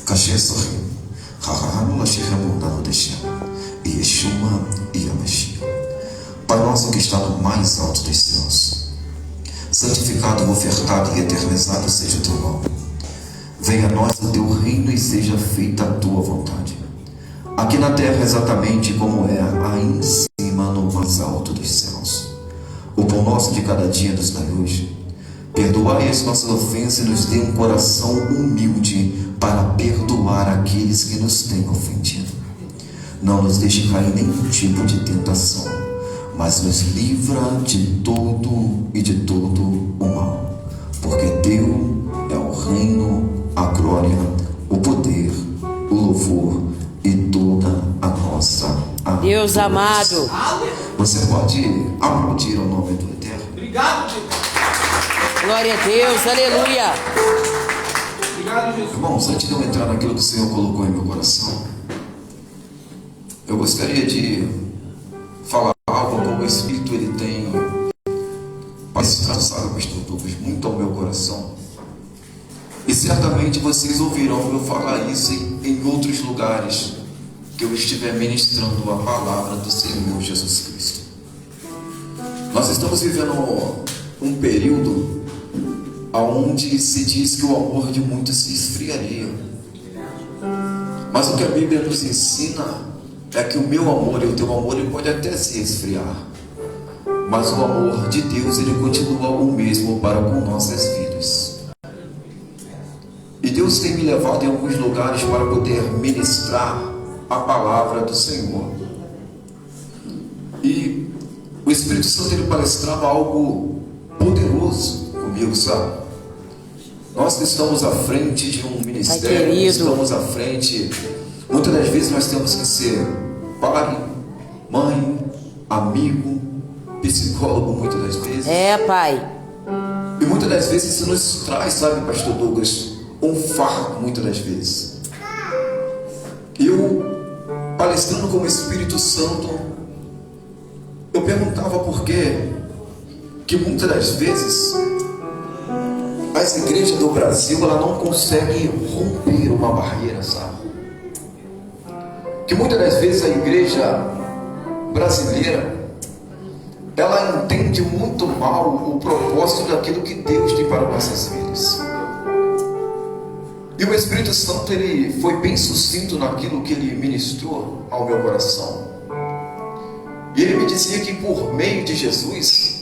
Kashesori, Rahano Lashirabundano Deixama, Yeshua e Yamashia. Pai nosso que está no mais alto dos céus, santificado, ofertado e eternizado seja o teu nome. Venha a nós o teu reino e seja feita a tua vontade, aqui na terra exatamente como é aí em cima no mais alto dos céus. O pão nosso de cada dia nos dai hoje. Perdoai as nossas ofensas e nos dê um coração humilde para perdoar aqueles que nos têm ofendido. Não nos deixe cair em nenhum tipo de tentação, mas nos livra de todo e de todo o mal. Porque teu é o reino, a glória, o poder, o louvor e toda a nossa adoração. Deus amado. Você pode aplaudir o nome do Eterno? Obrigado, Jesus. Glória a Deus, aleluia. Obrigado, Jesus. Irmãos, antes de eu entrar naquilo que o Senhor colocou em meu coração, eu gostaria de falar algo como o Espírito ele tem passado, sabe, pastor Douglas, muito ao meu coração. E certamente vocês ouvirão eu falar isso em outros lugares que eu estiver ministrando a palavra do Senhor Jesus Cristo. Nós estamos vivendo um período onde se diz que o amor de muitos se esfriaria. Mas o que a Bíblia nos ensina é que o meu amor e o teu amor ele pode até se esfriar, mas o amor de Deus ele continua o mesmo para com nossas vidas. E Deus tem me levado em alguns lugares para poder ministrar a palavra do Senhor. E o Espírito Santo ele palestrava algo poderoso comigo, sabe? Nós que estamos à frente de um ministério, estamos à frente, muitas das vezes nós temos que ser pai, mãe, amigo, psicólogo, muitas das vezes. É, Pai. E muitas das vezes isso nos traz, sabe, pastor Douglas, um fardo, muitas das vezes. Eu, palestrando como Espírito Santo, eu perguntava por quê que muitas das vezes as igrejas do Brasil ela não conseguem romper uma barreira, sabe? Que muitas das vezes a igreja brasileira ela entende muito mal o propósito daquilo que Deus tem para nossas vidas. E o Espírito Santo ele foi bem sucinto naquilo que ele ministrou ao meu coração. E ele me dizia que por meio de Jesus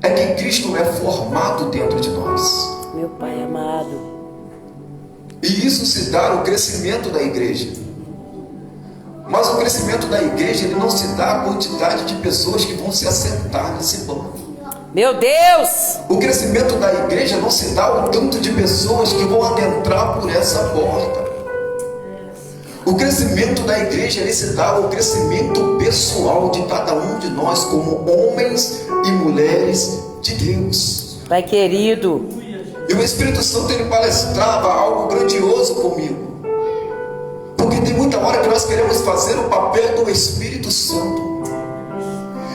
é que Cristo é formado dentro de nós. Meu Pai amado. E isso se dá no crescimento da igreja. Mas o crescimento da igreja ele não se dá a quantidade de pessoas que vão se assentar nesse banco. Meu Deus! O crescimento da igreja não se dá o tanto de pessoas que vão adentrar por essa porta. O crescimento da igreja ele se dá o crescimento pessoal de cada um de nós como homens e mulheres de Deus. Pai querido. E o Espírito Santo ele palestrava algo grandioso comigo. Porque tem muita hora que nós queremos fazer o papel do Espírito Santo.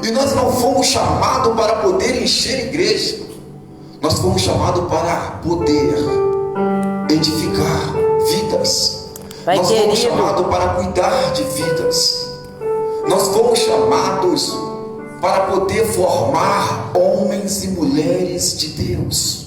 E nós não fomos chamados para poder encher a igreja. Nós fomos chamados para poder edificar vidas. Pai nós querido. Fomos chamados para cuidar de vidas. Nós fomos chamados para poder formar homens e mulheres de Deus.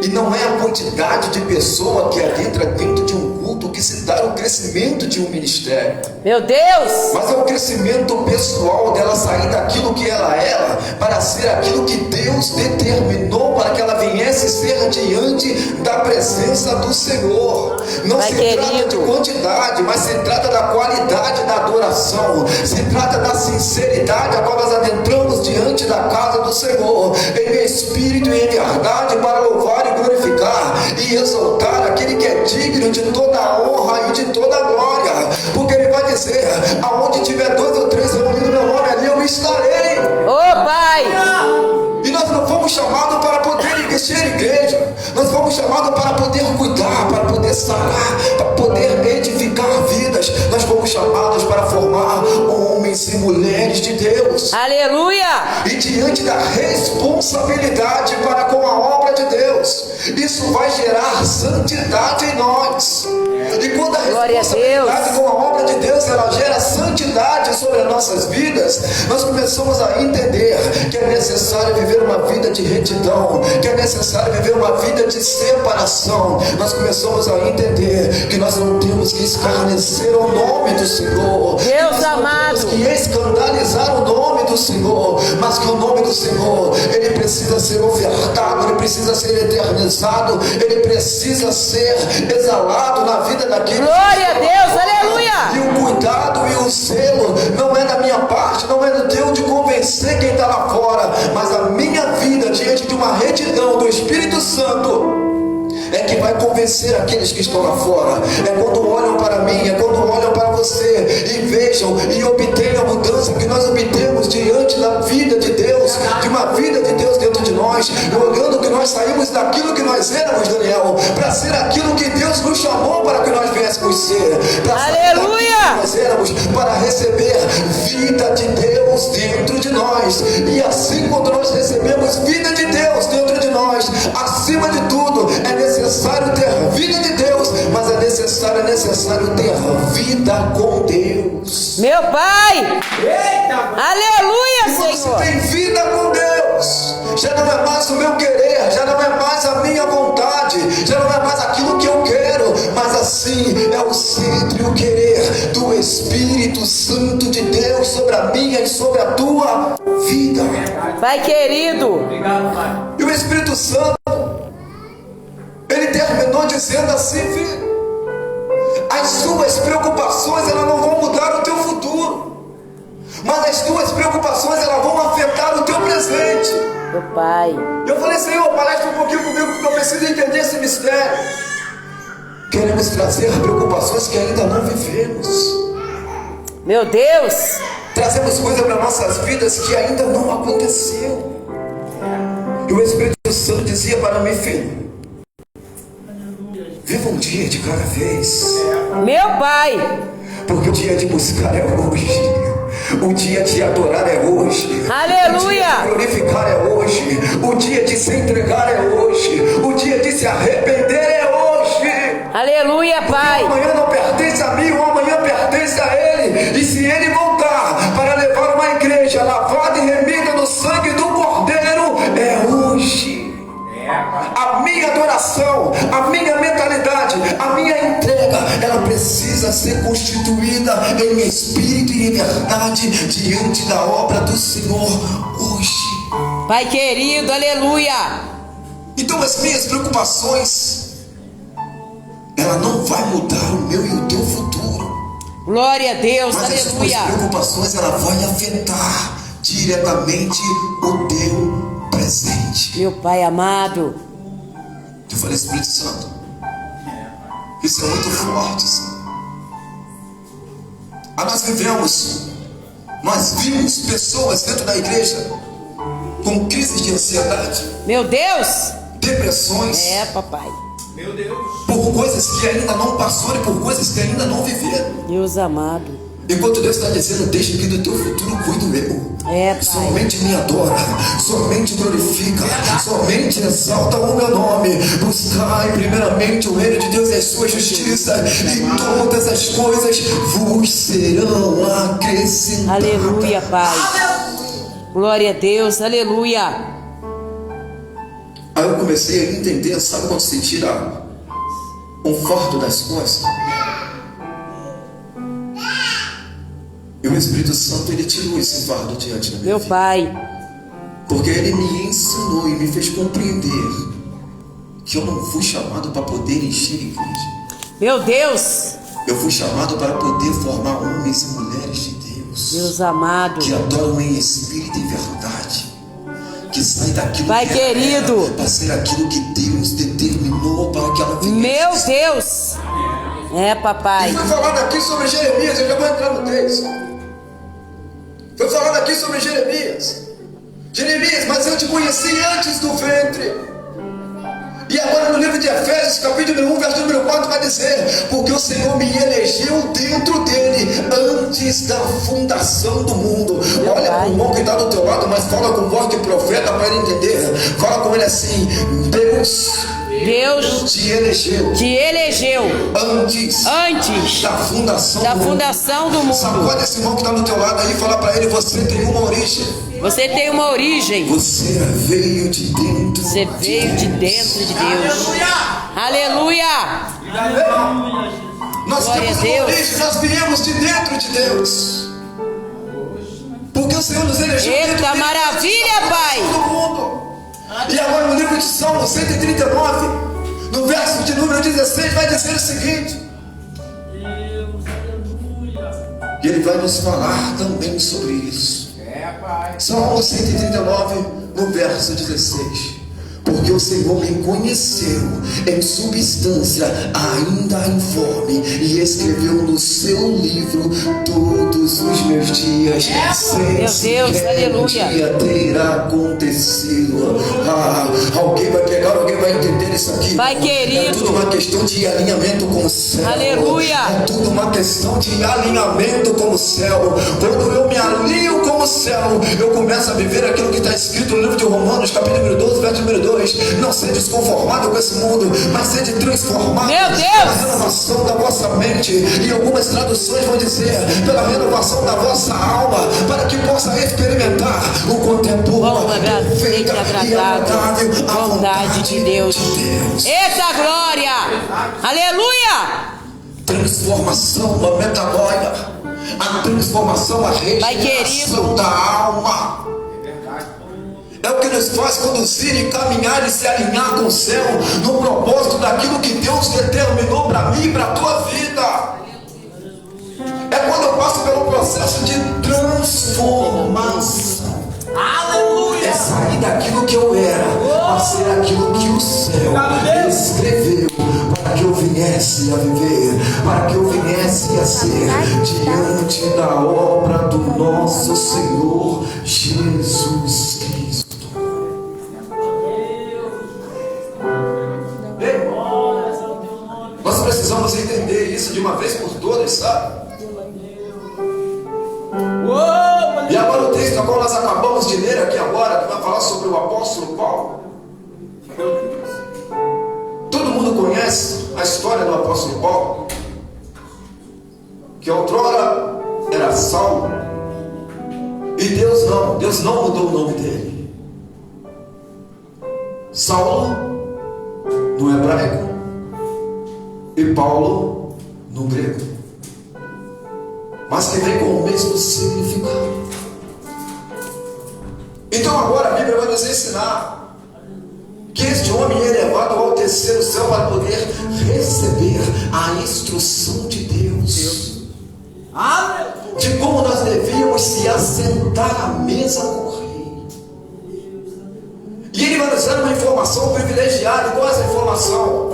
E não é a quantidade de pessoa que adentra dentro de um culto que se dá o crescimento de um ministério. Meu Deus! Mas é o crescimento pessoal dela sair daquilo que ela era para ser aquilo que Deus determinou para que ela viesse ser diante da presença do Senhor. Não se trata de quantidade, mas se trata da qualidade da adoração. Se trata da sinceridade a qual nós adentramos diante da casa do Senhor em espírito e em verdade para louvar e glorificar e exaltar aquele que é digno de toda a honra e de toda a glória, porque ele vai dizer: aonde tiver 2 ou 3 reunidos no meu nome, ali eu estarei. Ô Pai! E nós não fomos chamados para poder encher a igreja, nós fomos chamados para poder cuidar, para poder sarar, para poder edificar vidas. Nós fomos chamados para formar homens e mulheres de Deus. Aleluia! E diante da responsabilidade para com a obra de Deus, isso vai gerar santidade em nós. Glória a responsabilidade Deus. com a obra de Deus, ela gera santidade sobre as nossas vidas. Nós começamos a entender que é necessário viver uma vida de retidão, que é necessário viver uma vida de separação. Nós começamos a entender que nós não temos que escarnecer o nome do Senhor. Deus Nós não amado. temos que escandalizar o nome do Senhor, mas que o nome do Senhor, ele precisa ser ofertado, ele precisa ser eternizado, ele precisa ser exalado na vida daqueles. Glória a Deus, aleluia. E o cuidado e o zelo não é da minha parte, não é do teu de convencer quem está lá fora, mas a minha vida diante de uma retidão do Espírito Santo é que vai convencer aqueles que estão lá fora. É quando olham para mim, é quando olham para você e vejam e obtêm a mudança que nós obtemos diante da vida de Deus, de uma vida de Deus dentro de nós, olhando que nós saímos daquilo que nós éramos, Daniel, para ser aquilo que Deus nos chamou para que nós viéssemos ser. Aleluia! Nós éramos para receber vida de Deus dentro de nós. E assim, quando nós recebemos vida de Deus dentro de nós, acima de tudo, é necessário ter vida de Deus, mas é necessário ter vida com Deus. Meu Pai. Eita! E Aleluia, quando você Senhor. tem vida com Deus, já não é mais o meu querer, já não é mais a minha vontade, já não é mais aquilo que eu quero, mas assim é o centro e o querer do Espírito Santo de Deus sobre a minha e sobre a tua vida. Pai querido. Obrigado, Pai. E o Espírito Santo, ele terminou dizendo assim, filho, as suas preocupações elas não vão mudar o teu futuro, mas as tuas preocupações elas vão afetar o teu presente. Meu Pai. Eu falei, Senhor, palestra um pouquinho comigo, porque eu preciso entender esse mistério. Queremos trazer preocupações que ainda não vivemos. Meu Deus. Trazemos coisas para nossas vidas que ainda não aconteceu. E o Espírito Santo dizia para mim, filho, viva um dia de cada vez. Meu Pai. Porque o dia de buscar é hoje. O dia de adorar é hoje. Aleluia. O dia de glorificar é hoje. O dia de se entregar é hoje. O dia de se arrepender é hoje. Aleluia, O Pai. amanhã não pertence a mim, o amanhã pertence a Ele. E se Ele voltar para levar uma igreja lavada e remida no sangue do Cordeiro, é hoje. A minha adoração, a minha mentalidade, a minha entrega, ela precisa ser constituída em espírito e em verdade diante da obra do Senhor hoje. Pai querido, aleluia. Então as minhas preocupações, ela não vai mudar o meu e o teu futuro, Glória a Deus, mas as tuas aleluia. preocupações, ela vai afetar diretamente o teu presente. Meu Pai amado. Eu falei, Espírito Santo, isso é muito forte, Senhor. Nós vimos pessoas dentro da igreja com crises de ansiedade, Meu Deus. depressões, É, papai. Meu Deus. por coisas que ainda não passaram e por coisas que ainda não viveram. Deus amado. Enquanto Deus está dizendo, deixa que do teu futuro cuido eu. É, Pai. Somente me adora, somente glorifica, somente exalta o meu nome. Buscai primeiramente o reino de Deus e a sua justiça, e todas as coisas vos serão acrescentadas. Aleluia, Pai. Glória a Deus, aleluia. Aí eu comecei a entender, sabe quando se tira um fardo das costas? E o Espírito Santo, ele tirou esse fardo diante da minha Meu vida. Pai. Porque ele me ensinou e me fez compreender que eu não fui chamado para poder encher igreja. Meu Deus. Eu fui chamado para poder formar homens e mulheres de Deus. Deus amado. Que adoram em espírito e verdade. Que saem daquilo Pai que querido. era para ser aquilo que Deus determinou para que ela viesse. Meu Deus. É, papai. Foi falado aqui sobre Jeremias, eu já vou entrar no texto. Foi falado aqui sobre Jeremias. Jeremias, mas eu te conheci antes do ventre. E agora no livro de Efésios, capítulo 1, verso número 4, vai dizer: porque o Senhor me elegeu dentro dele antes da fundação do mundo. Olha para o irmão que está do teu lado, mas fala com voz de profeta para ele entender. Fala com ele assim: Deus Deus te elegeu te elegeu antes antes da fundação da do mundo. fundação do mundo. Sacode esse irmão que está no teu lado aí e fala para ele: você tem uma origem. Você tem uma origem. Você veio de dentro. Você veio de dentro de Deus. Aleluia! Nós Glória temos a uma Deus. origem, nós viemos de dentro de Deus. Porque o Senhor nos elegeu. Eita maravilha, Pai! Do mundo. E agora no livro de Salmo 139, no verso de número 16, vai dizer o seguinte. E ele vai nos falar também sobre isso. Salmo 139, no verso 16. Porque o Senhor me conheceu em substância ainda informe e escreveu no seu livro todos os meus dias, sem Meu Deus, aleluia, dia ter acontecido. Alguém vai pegar, alguém vai entender isso aqui. Pai querido, é tudo uma questão de alinhamento com o céu. Aleluia. É tudo uma questão de alinhamento com o céu. Quando eu me alinho com o céu, eu começo a viver aquilo que está escrito no livro de Romanos, capítulo número 12, verso número 2. Não seja desconformado com esse mundo, mas seja transformado pela renovação da vossa mente. E algumas traduções vão dizer pela renovação da vossa alma, para que possa experimentar o quanto é boa, perfeita e agradável a vontade de Deus. Eita glória! Aleluia! Transformação, uma metanoia, a transformação, a regeneração da alma. É o que nos faz conduzir e caminhar e se alinhar com o céu, no propósito daquilo que Deus determinou para mim e para a tua vida. É quando eu passo pelo processo de transformação. Aleluia! É sair daquilo que eu era para ser aquilo que o céu escreveu, para que eu viesse a viver, para que eu viesse a ser diante da obra do nosso Senhor Jesus Cristo. Nós precisamos entender isso de uma vez por todas, sabe? E agora o texto a qual nós acabamos de ler aqui agora, que vai falar sobre o apóstolo Paulo. Todo mundo conhece a história do apóstolo Paulo, que outrora era Saulo, e Deus não mudou o nome dele. Saulo no hebraico e Paulo no grego, mas que vem com o mesmo significado. Então agora a Bíblia vai nos ensinar que este homem é levado ao terceiro céu para poder receber a instrução de Deus, de como nós devíamos se assentar à mesa com o rei. E ele vai nos dar uma informação privilegiada. Qual é essa informação?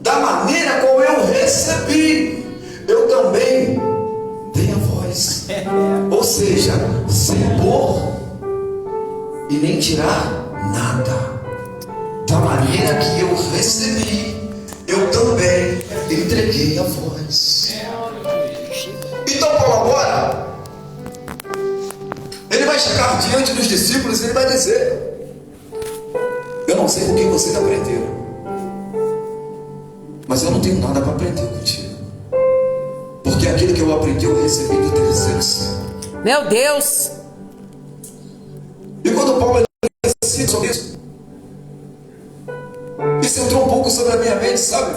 Da maneira como eu recebi, eu também dei a voz. Ou seja, sem pôr e nem tirar nada. Da maneira que eu recebi, eu também entreguei a voz. Então Paulo agora, ele vai chegar diante dos discípulos e ele vai dizer: eu não sei com quem vocês aprenderam, mas eu não tenho nada para aprender contigo, porque aquilo que eu aprendi eu recebi do terceiro céu. Meu Deus! E quando Paulo decide sobre isso, isso entrou um pouco sobre a minha mente, sabe?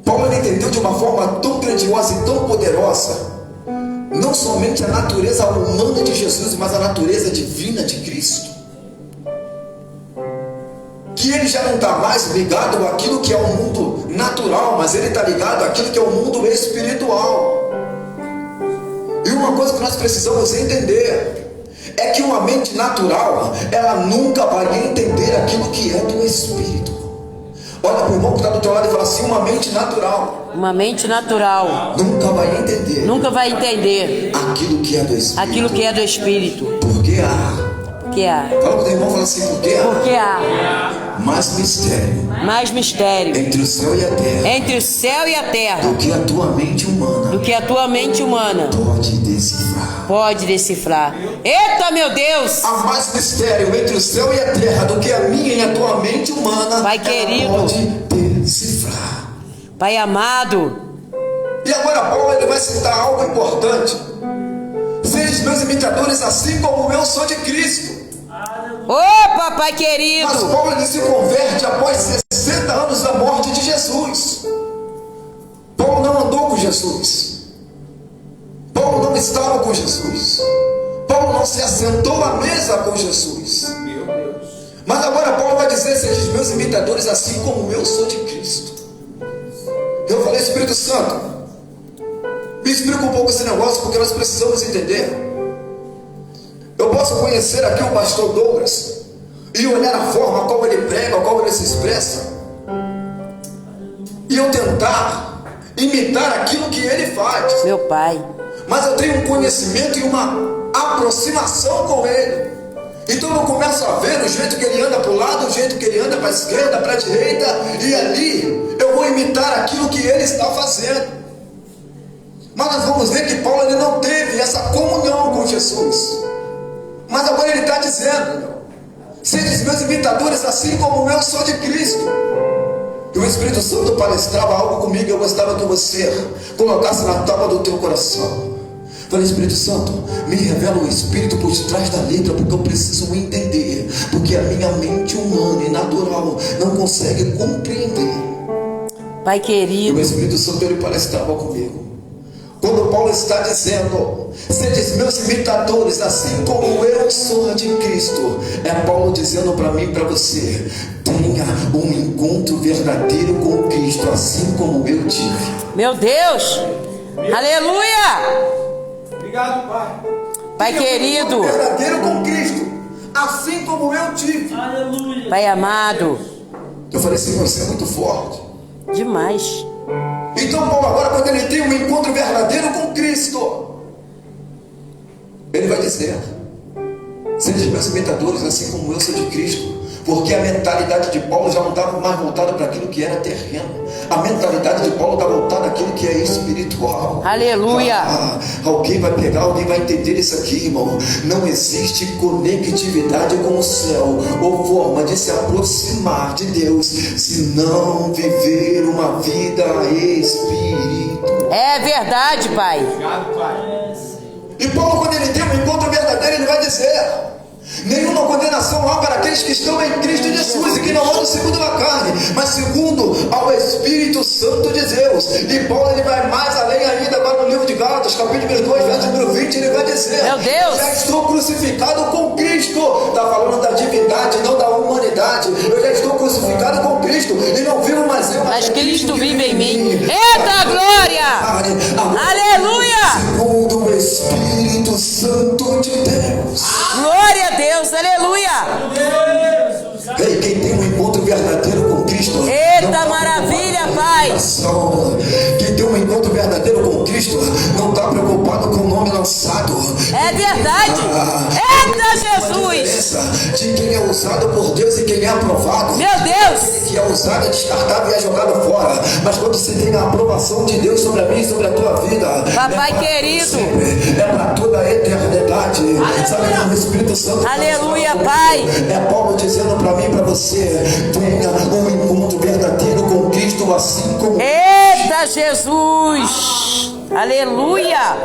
Paulo entendeu de uma forma tão grandiosa e tão poderosa, não somente a natureza humana de Jesus, mas a natureza divina de Cristo, que ele já não está mais ligado àquilo que é o mundo natural, mas ele está ligado àquilo que é o mundo espiritual. E uma coisa que nós precisamos entender é que uma mente natural, ela nunca vai entender aquilo que é do Espírito. Olha para o irmão que está do teu lado e fala assim: uma mente natural. Uma mente natural Nunca vai entender. nunca vai entender Aquilo que é do Espírito. aquilo que é do Espírito. Porque há. Que há. Fala para o teu irmão e fala assim: porque há. Porque há Mais mistério mais mistério entre o céu e a terra entre o céu e a terra do que a tua mente humana do que a tua mente humana pode decifrar. pode decifrar. Eita, meu Deus. Há mais mistério entre o céu e a terra do que a minha e a tua mente humana. Pai ela querido. pode decifrar. Pai amado. E agora Paulo ele vai citar algo importante. Sede meus imitadores, assim como eu sou de Cristo. Opa, Pai Mas querido. Paulo ele se converte após 60 anos da morte de Jesus. Paulo não andou com Jesus. Paulo não estava com Jesus. Paulo não se assentou à mesa com Jesus. Meu Deus. Mas agora Paulo vai dizer: sejam meus imitadores, assim como eu sou de Cristo. Eu falei: Espírito Santo, me explica um pouco esse negócio, porque nós precisamos entender. Eu posso conhecer aqui o pastor Douglas e olhar a forma como ele prega, como ele se expressa, e eu tentar imitar aquilo que ele faz. Meu Pai. Mas eu tenho um conhecimento e uma aproximação com ele. Então eu começo a ver o jeito que ele anda para o lado, o jeito que ele anda para a esquerda, para a direita, e ali eu vou imitar aquilo que ele está fazendo. Mas nós vamos ver que Paulo ele não teve essa comunhão com Jesus. Mas agora ele está dizendo: sede meus imitadores, assim como eu sou de Cristo. E o Espírito Santo palestrava algo comigo. Eu gostava que você colocasse na tábua do teu coração. Falei: Espírito Santo, me revela o Espírito por detrás da letra, porque eu preciso entender, porque a minha mente humana e natural não consegue compreender. Pai E querido. o Espírito Santo ele palestrava comigo. Quando Paulo está dizendo: sede meus imitadores, assim como eu sou de Cristo, é Paulo dizendo para mim e para você: tenha um encontro verdadeiro com Cristo, assim como eu tive. Meu Deus. Aleluia. Obrigado, Pai. Pai Tenha um querido. encontro verdadeiro com Cristo, assim como eu tive. Pai amado. Eu falei: Senhor, você é muito forte. Demais. Então Paulo agora, quando ele tem um encontro verdadeiro com Cristo, ele vai dizer: sejam meus imitadores, assim como eu sou de Cristo. Porque a mentalidade de Paulo já não estava mais voltada para aquilo que era terreno. A mentalidade de Paulo está voltada àquilo que é espiritual. Aleluia. Alguém vai pegar, alguém vai entender isso aqui, irmão. Não existe conectividade com o céu ou forma de se aproximar de Deus se não viver uma vida espiritual. É verdade, Pai. Obrigado, Pai. E Paulo, quando ele tem um encontro verdadeiro, ele vai dizer: nenhuma condenação há para aqueles que estão em Cristo Jesus, e que não andam segundo a carne, mas segundo ao Espírito Santo de Deus. E Paulo ele vai mais além ainda, agora no livro de Gálatas, capítulo 2, verso número 20, ele vai dizer: Meu Deus! já estou crucificado com Cristo. Está falando da divindade, não da humanidade. Eu já estou crucificado com Cristo, e não vivo mais eu, Mas é Cristo que vive em mim. Eita glória! Aleluia! Segundo o Espírito Santo de Deus. Glória a Deus, aleluia! Ei, quem tem um encontro verdadeiro com Cristo. Eita maravilha, Pai! Quem tem um encontro verdadeiro com Cristo não está preocupado com o nome lançado. É verdade! Eita Jesus! De quem é usado por Deus e quem é aprovado. Meu Deus! Que é usado, é descartado e é jogado fora. Mas quando você tem a aprovação de Deus sobre a minha e sobre a tua vida, Papai querido, é para toda a eternidade. Sabe como o Espírito Santo? aleluia, Pai! É Paulo dizendo para mim e para você: tenha um encontro verdadeiro com Cristo, assim como Eita Jesus! Aleluia!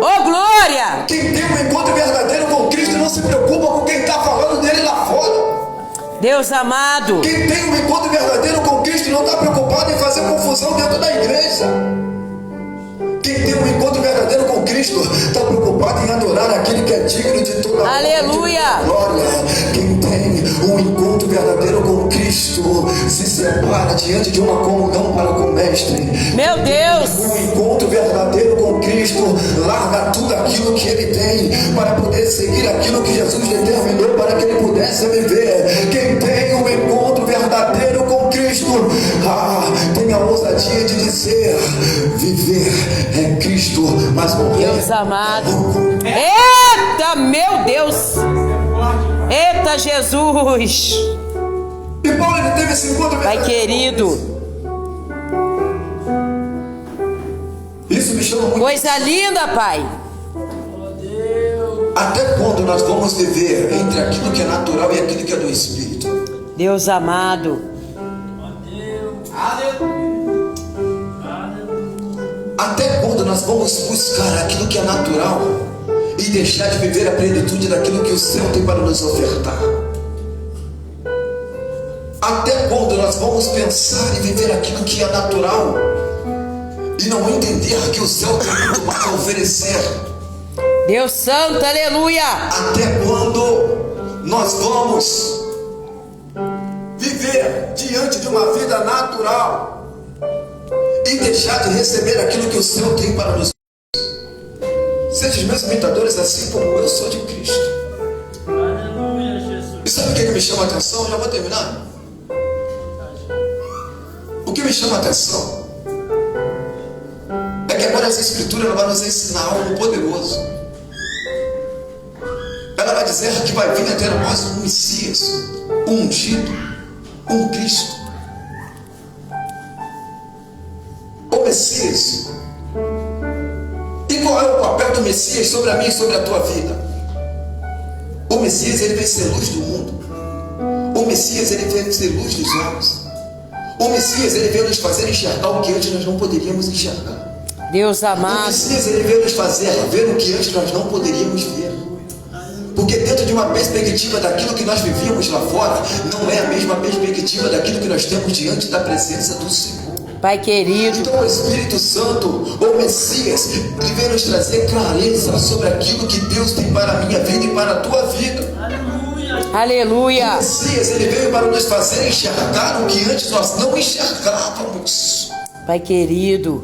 Oh glória! quem tem um encontro verdadeiro com Cristo não se preocupa com quem está falando dele lá fora. Deus amado! Quem tem um encontro verdadeiro com Cristo não está preocupado em fazer confusão dentro da igreja. Quem tem um encontro verdadeiro com Cristo está preocupado em adorar aquele que é digno de toda a Aleluia! glória. Quem tem um encontro verdadeiro com Cristo se separa diante de uma comunhão para com o Mestre. Meu Deus! Um encontro verdadeiro com Cristo larga tudo aquilo que ele tem para poder seguir aquilo que Jesus determinou para que ele pudesse viver. Quem tem um encontro verdadeiro com Cristo tem a ousadia de dizer: viver é Cristo, mas morrer. Deus amado! Eita, meu Deus! Eita Jesus! E Paulo ele teve esse encontro Pai verdadeiro. querido, Isso me chama muito. coisa linda, Pai! Até quando nós vamos viver entre aquilo que é natural e aquilo que é do Espírito? Deus amado. Até quando nós vamos buscar aquilo que é natural e deixar de viver a plenitude daquilo que o céu tem para nos ofertar? Até quando nós vamos pensar em viver aquilo que é natural e não entender que o céu tem muito mais a oferecer? Deus santo, aleluia. Até quando nós vamos viver diante de uma vida natural e deixar de receber aquilo que o céu tem para nos? Sejam meus imitadores assim como eu sou de Cristo. Aleluia, Jesus. E sabe o que me chama a atenção? Eu já vou terminar. O que me chama a atenção é que agora essa Escritura ela vai nos ensinar algo poderoso. Ela vai dizer que vai vir até nós um Messias, um ungido, um Cristo. O Messias. E qual é o papel do Messias sobre a minha e sobre a tua vida? O Messias ele vem ser luz do mundo. O Messias ele vem ser luz dos homens. O Messias ele veio nos fazer enxergar o que antes nós não poderíamos enxergar. Deus O amado. Messias ele veio nos fazer ver o que antes nós não poderíamos ver. Porque dentro de uma perspectiva daquilo que nós vivíamos lá fora, não é a mesma perspectiva daquilo que nós temos diante da presença do Senhor. Pai querido. Então o Espírito Santo, o Messias, ele veio nos trazer clareza sobre aquilo que Deus tem para a minha vida e para a tua vida. O Aleluia. Messias, ele veio para nos fazer enxergar o que antes nós não enxergávamos. Pai querido.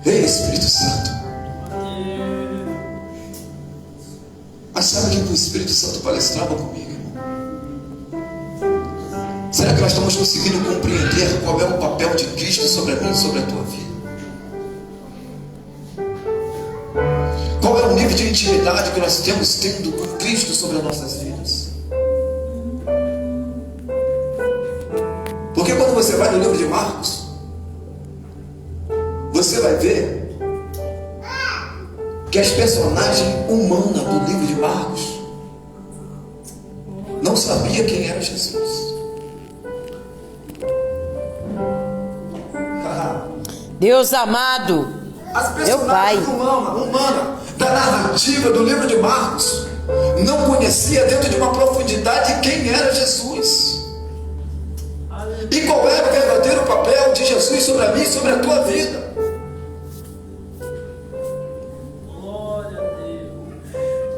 Ei, Espírito Santo. Mas sabe o que o Espírito Santo palestrava comigo, irmão? Será que nós estamos conseguindo compreender qual é o papel de Cristo sobre a mim e sobre a tua vida? Qual é o nível de intimidade que nós temos tendo com Cristo sobre as nossas vidas? Porque quando você vai no livro de Marcos, você vai ver que as personagens humanas do livro de Marcos não sabiam quem era Jesus. Deus amado. As Meu Pai. personagens humanas da narrativa do livro de Marcos não conhecia dentro de uma profundidade quem era Jesus. E qual era o verdadeiro papel de Jesus sobre a mim e sobre a tua vida. Glória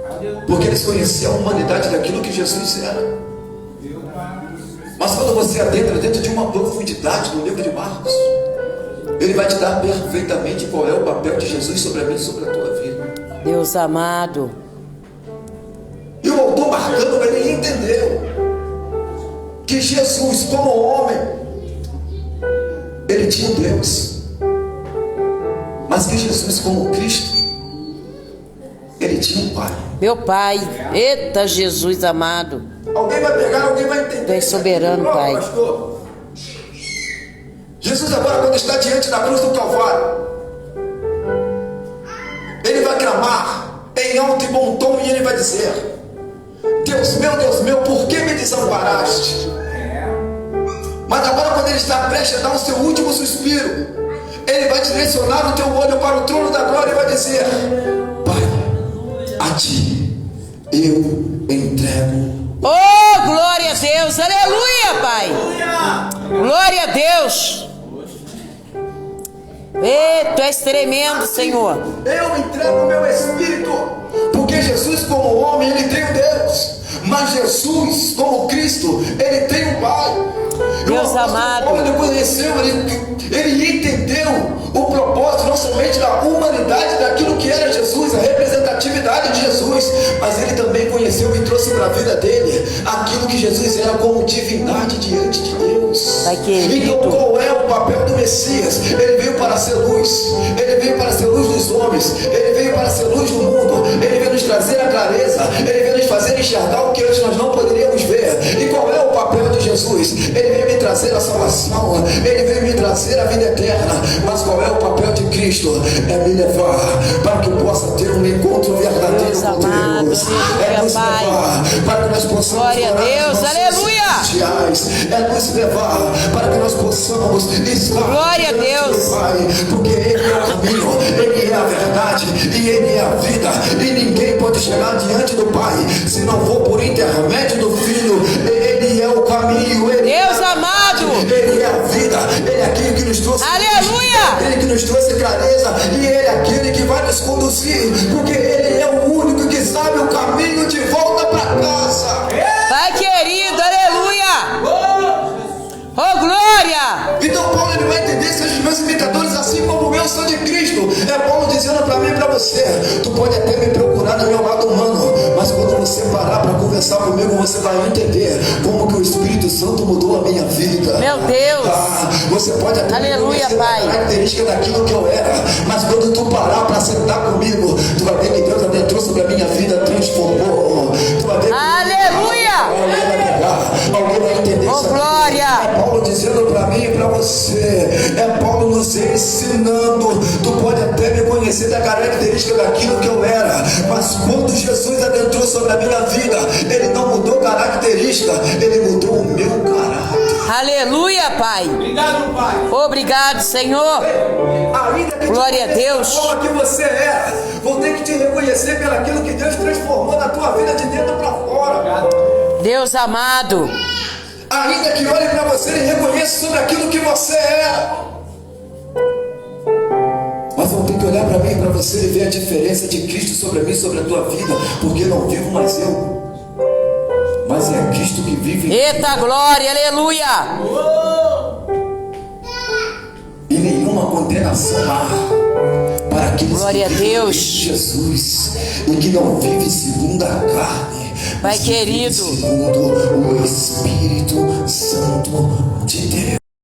a Deus. Porque eles conheciam a humanidade daquilo que Jesus era. Mas quando você adentra dentro de uma profundidade do livro de Marcos, ele vai te dar perfeitamente qual é o papel de Jesus sobre a mim e sobre a tua vida. Deus amado. E o autor marcando, ele entendeu que Jesus, como homem, ele tinha um Deus, mas que Jesus, como Cristo, ele tinha um Pai. Meu Pai. Eita Jesus amado. Alguém vai pegar, alguém vai entender. Tu és soberano, Ó, Pai. pastor. Jesus agora, quando está diante da cruz do Calvário, ele vai clamar em alto e bom tom e ele vai dizer: Deus meu, por que me desamparaste? Mas agora, quando ele está prestes a dar o seu último suspiro, ele vai direcionar o teu olho para o trono da glória e vai dizer: Pai, a ti eu entrego. Oh, glória a Deus. Aleluia, Pai. Glória a Deus. Tu és tremendo, Senhor. Eu entrego o meu espírito, porque Jesus como homem, ele tem um Deus, mas Jesus como Cristo, ele tem um Pai. Deus amado. Paulo, ele conheceu, ele entendeu o propósito não somente da humanidade daquilo que era Jesus, a representatividade de Jesus, mas ele também conheceu e trouxe para a vida dele aquilo que Jesus era como divindade diante de Deus. Pai querido. Então qual é o papel do Messias? Ele veio para ser luz, ele veio para ser luz dos homens, ele veio para ser luz do mundo, ele veio nos trazer a clareza, ele veio nos fazer enxergar o que antes nós não poderíamos ver. E qual é o papel de de Jesus. Ele veio me trazer a salvação, Ele veio me trazer a vida eterna. Mas qual é o papel de Cristo? É me levar para que eu possa ter um encontro verdadeiro Deus com amado, Deus. É nos Pai. levar para que nós possamos Glória a orar Deus, nos nossos aleluia. celestiais. É nos levar para que nós possamos estar Glória a diante Deus. do Pai, porque Ele é o caminho, Ele é a verdade e Ele é a vida. E ninguém pode chegar diante do Pai se não for por intermédio do Filho. Ele é o caminho, Ele Deus é a amado. verdade, Ele é a vida, Ele é aquele que nos trouxe Aleluia. Ele que nos trouxe clareza e Ele é aquele que vai nos conduzir, porque Ele é o único que sabe o caminho de volta para casa. Pai querido, aleluia. Oh, glória. Então Paulo ele vai entender se os meus imitadores assim como o meu são de Cristo. É Paulo dizendo para mim e para você: tu pode até me procurar no meu lado humano, mas quando você parar para conversar comigo, você vai entender como que o Espírito Santo mudou a minha vida. Meu Deus. Você pode até Aleluia, me Pai. a característica daquilo que eu era, mas quando tu parar para sentar comigo, tu vai ver que Deus adentrou sobre a minha vida, transformou. Tu vai ver que Aleluia. alguém vai pegar, alguém vai entender Oh, isso aqui. glória. É Paulo dizendo para mim e para você, é Paulo nos ensinando. Tu pode até me conhecer da característica daquilo que eu era, mas quando Jesus adentrou sobre a minha vida, Ele não mudou característica, Ele mudou o meu caráter. Aleluia, Pai. Obrigado, Pai. Obrigado, Senhor. Ainda que Glória a te conheça Deus. da forma que você é, vou ter que te reconhecer pelaquilo que Deus transformou na tua vida de dentro para fora. Deus amado. Ainda que olhe para você e reconheça sobre aquilo que você é, mas vão ter que olhar para mim e para você e ver a diferença de Cristo sobre mim, sobre a tua vida, porque não vivo mais eu, mas é Cristo que vive em mim. Eita glória, aleluia. E nenhuma condenação há para aqueles Glória que a vivem em Deus. Cristo Jesus e que não vive segundo a carne, Pai mas que vive querido. segundo o Espírito Santo de